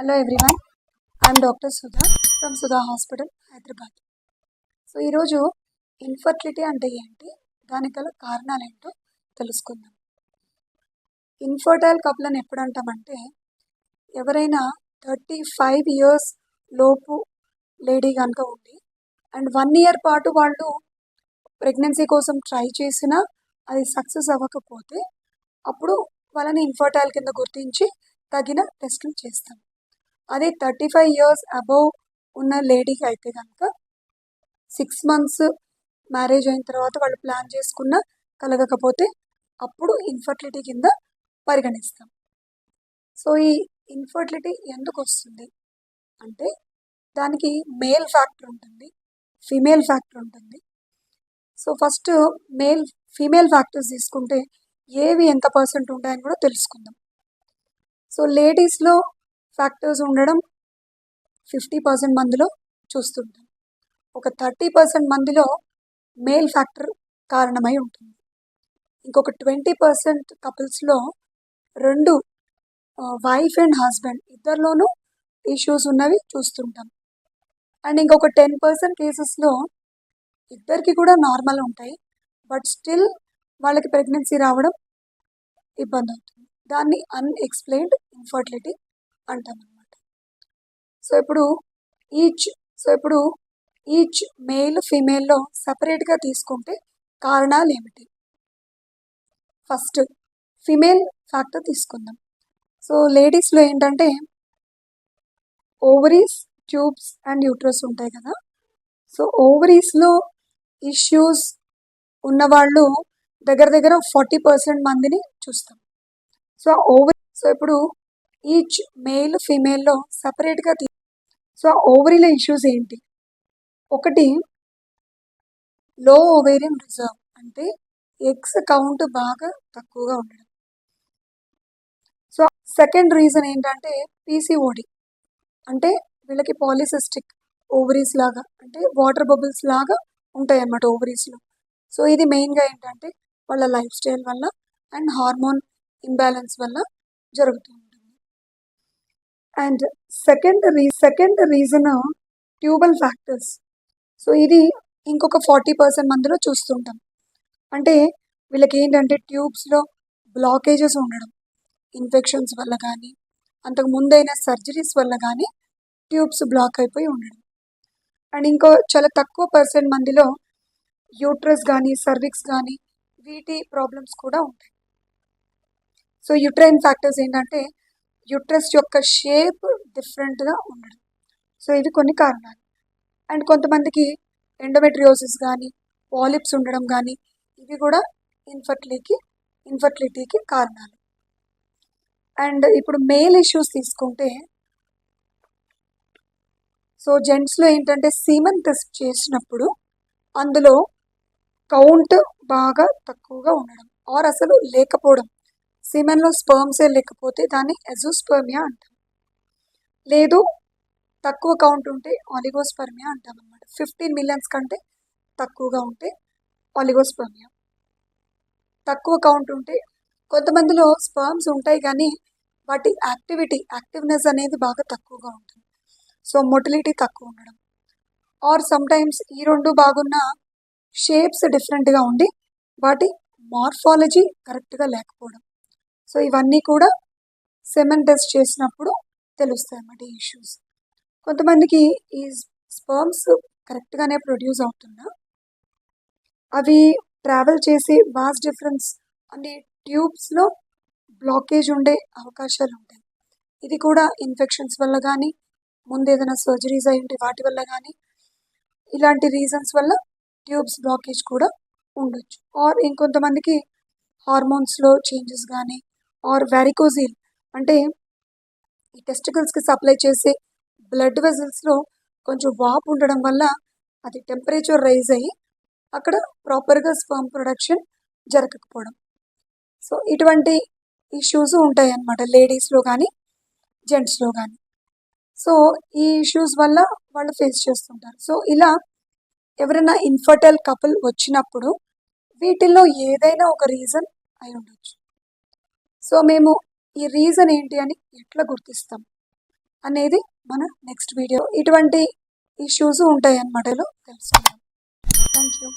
Hello everyone, I am Dr. Sudha from Sudha Hospital, Hyderabad. So ఈరోజు infertility అంటే ఏంటి, దానికి గల కారణాలు ఏంటో తెలుసుకుందాం. ఇన్ఫర్టైల్ కపుల్ అని ఎప్పుడు అంటామంటే, ఎవరైనా 35 ఇయర్స్ లోపు లేడీ కనుక ఉండి అండ్ 1 ఇయర్ పాటు వాళ్ళు ప్రెగ్నెన్సీ కోసం ట్రై చేసినా అది సక్సెస్ అవ్వకపోతే అప్పుడు వాళ్ళని ఇన్ఫర్టైల్ కింద గుర్తించి తగిన టెస్టులు చేస్తాం. అదే 35 ఇయర్స్ అబవ్ ఉన్న లేడీకి అయితే కనుక 6 మంత్స్ మ్యారేజ్ అయిన తర్వాత వాళ్ళు ప్లాన్ చేసుకున్న కలగకపోతే అప్పుడు ఇన్ఫర్టిలిటీ కింద పరిగణిస్తాం. సో ఈ ఇన్ఫర్టిలిటీ ఎందుకు వస్తుంది అంటే, దానికి మేల్ ఫ్యాక్టర్ ఉంటుంది, ఫీమేల్ ఫ్యాక్టర్ ఉంటుంది. సో ఫస్ట్ ఫీమేల్ ఫ్యాక్టర్స్ తీసుకుంటే ఏవి ఎంత పర్సెంట్ ఉంటాయని కూడా తెలుసుకుందాం. సో లేడీస్లో ఫ్యాక్టర్స్ ఉండడం 50% మందిలో చూస్తుంటాం. ఒక 30% మందిలో మేల్ ఫ్యాక్టర్ కారణమై ఉంటుంది. ఇంకొక 20% కపుల్స్లో రెండు వైఫ్ అండ్ హస్బెండ్ ఇద్దరిలోనూ ఇష్యూస్ ఉన్నవి చూస్తుంటాం. అండ్ ఇంకొక 10% కేసెస్లో ఇద్దరికి కూడా నార్మల్ ఉంటాయి, బట్ స్టిల్ వాళ్ళకి ప్రెగ్నెన్సీ రావడం ఇబ్బంది అవుతుంది. దాన్ని అన్ఎక్స్ప్లెయిన్డ్ ఇన్ఫర్టిలిటీ అంటాం అన్నమాట. సో ఇప్పుడు ఈచ్ మేల్ ఫీమేల్లో సపరేట్గా తీసుకుంటే కారణాలు ఏమిటి? ఫస్ట్ ఫీమేల్ ఫ్యాక్టర్ తీసుకుందాం. సో లేడీస్లో ఏంటంటే ఓవరీస్, ట్యూబ్స్ అండ్ యూట్రస్ ఉంటాయి కదా. సో ఓవరీస్లో ఇష్యూస్ ఉన్నవాళ్ళు దగ్గర దగ్గర 40% మందిని చూస్తాం. సో ఇప్పుడు ఈచ్ మేల్ ఫీమేల్లో సపరేట్గా సో ఓవరీలో ఇష్యూస్ ఏంటి? ఒకటి, లో ఓవేరియన్ రిజర్వ్ అంటే ఎగ్స్ కౌంట్ బాగా తక్కువగా ఉండడం. సో సెకండ్ రీజన్ ఏంటంటే పీసీఓడి, అంటే వీళ్ళకి పాలిసిస్టిక్ ఓవరీస్ లాగా, అంటే వాటర్ బబుల్స్ లాగా ఉంటాయి అన్నమాట ఓవరీస్లో. సో ఇది మెయిన్గా ఏంటంటే వాళ్ళ లైఫ్ స్టైల్ వల్ల అండ్ హార్మోన్ ఇంబ్యాలెన్స్ వల్ల జరుగుతూ ఉంటుంది. And second reason tubal factors. So ఇది ఇంకొక 40% మందిలో చూస్తుంటాం. అంటే వీళ్ళకి ఏంటంటే ట్యూబ్స్లో బ్లాకేజెస్ ఉండడం, ఇన్ఫెక్షన్స్ వల్ల కానీ అంతకు ముందైన సర్జరీస్ వల్ల కానీ ట్యూబ్స్ బ్లాక్ అయిపోయి ఉండడం. అండ్ ఇంకో చాలా తక్కువ % మందిలో యూట్రస్ కానీ సర్విక్స్ కానీ వీటి ప్రాబ్లమ్స్ కూడా ఉంటాయి. సో యూట్రైన్ ఫ్యాక్టర్స్ ఏంటంటే యూట్రస్ యొక్క షేప్ డిఫరెంట్గా ఉండడం. సో ఇవి కొన్ని కారణాలు. అండ్ కొంతమందికి ఎండోమెట్రియోసిస్ కానీ పాలిప్స్ ఉండడం కానీ ఇవి కూడా ఇన్ఫర్టిలిటీకి కారణాలు. అండ్ ఇప్పుడు మేల్ ఇష్యూస్ తీసుకుంటే, సో జెంట్స్లో ఏంటంటే సీమన్ టెస్ట్ చేసినప్పుడు అందులో కౌంట్ బాగా తక్కువగా ఉండడం ఆర్ అసలు లేకపోవడం. సీమెన్లో స్పర్మ్సే లేకపోతే దాన్ని ఎజోస్పర్మియా అంటాం. లేదు తక్కువ కౌంట్ ఉంటే ఆలిగోస్పర్మియా అంటాం అన్నమాట. 15 మిలియన్స్ కంటే తక్కువగా ఉంటే ఆలిగోస్పర్మియా. తక్కువ కౌంట్ ఉంటే కొంతమందిలో స్పర్మ్స్ ఉంటాయి కానీ వాటి యాక్టివ్నెస్ అనేది బాగా తక్కువగా ఉంటుంది. సో మొటిలిటీ తక్కువ ఉండడం ఆర్ సమ్టైమ్స్ ఈ రెండు బాగున్న షేప్స్ డిఫరెంట్గా ఉండి వాటి మార్ఫాలజీ కరెక్ట్గా లేకపోవడం. సో ఇవన్నీ కూడా సెమెన్ టెస్ట్ చేసినప్పుడు తెలుస్తాయి అన్నమాట ఈ ఇష్యూస్. కొంతమందికి ఈ స్పర్మ్స్ కరెక్ట్గానే ప్రొడ్యూస్ అవుతున్నా అవి ట్రావెల్ చేసి వాస్ డిఫరెన్స్ అనే ట్యూబ్స్లో బ్లాకేజ్ ఉండే అవకాశాలు ఉంటాయి. ఇది కూడా ఇన్ఫెక్షన్స్ వల్ల కానీ ముందు ఏదైనా సర్జరీస్ అయ్యింటే వాటి వల్ల కానీ ఇలాంటి రీజన్స్ వల్ల ట్యూబ్స్ బ్లాకేజ్ కూడా ఉండొచ్చు. ఆర్ ఇంకొంతమందికి హార్మోన్స్లో చేంజెస్ కానీ ఆర్ వ్యారికోజిల్ అంటే ఈ టెస్టికల్స్కి సప్లై చేసే బ్లడ్ వెజల్స్లో కొంచెం వాపు ఉండడం వల్ల అది టెంపరేచర్ రైజ్ అయ్యి అక్కడ ప్రాపర్గా స్పర్మ్ ప్రొడక్షన్ జరగకపోవడం. సో ఇటువంటి ఇష్యూస్ ఉంటాయి అన్నమాట లేడీస్లో కానీ జెంట్స్లో కానీ. సో ఈ ఇష్యూస్ వల్ల వాళ్ళు ఫేస్ చేస్తుంటారు. సో ఇలా ఎవరైనా ఇన్ఫర్టైల్ కపుల్ వచ్చినప్పుడు వీటిల్లో ఏదైనా ఒక రీజన్ అయి ఉండొచ్చు. సో మేము ఈ రీజన్ ఏంటి అని ఎట్లా గుర్తిస్తాం అనేది మన నెక్స్ట్ వీడియో. ఇటువంటి ఇష్యూస్ ఉంటాయి అన్నమాట తెలుసుకుందాం. Thank you.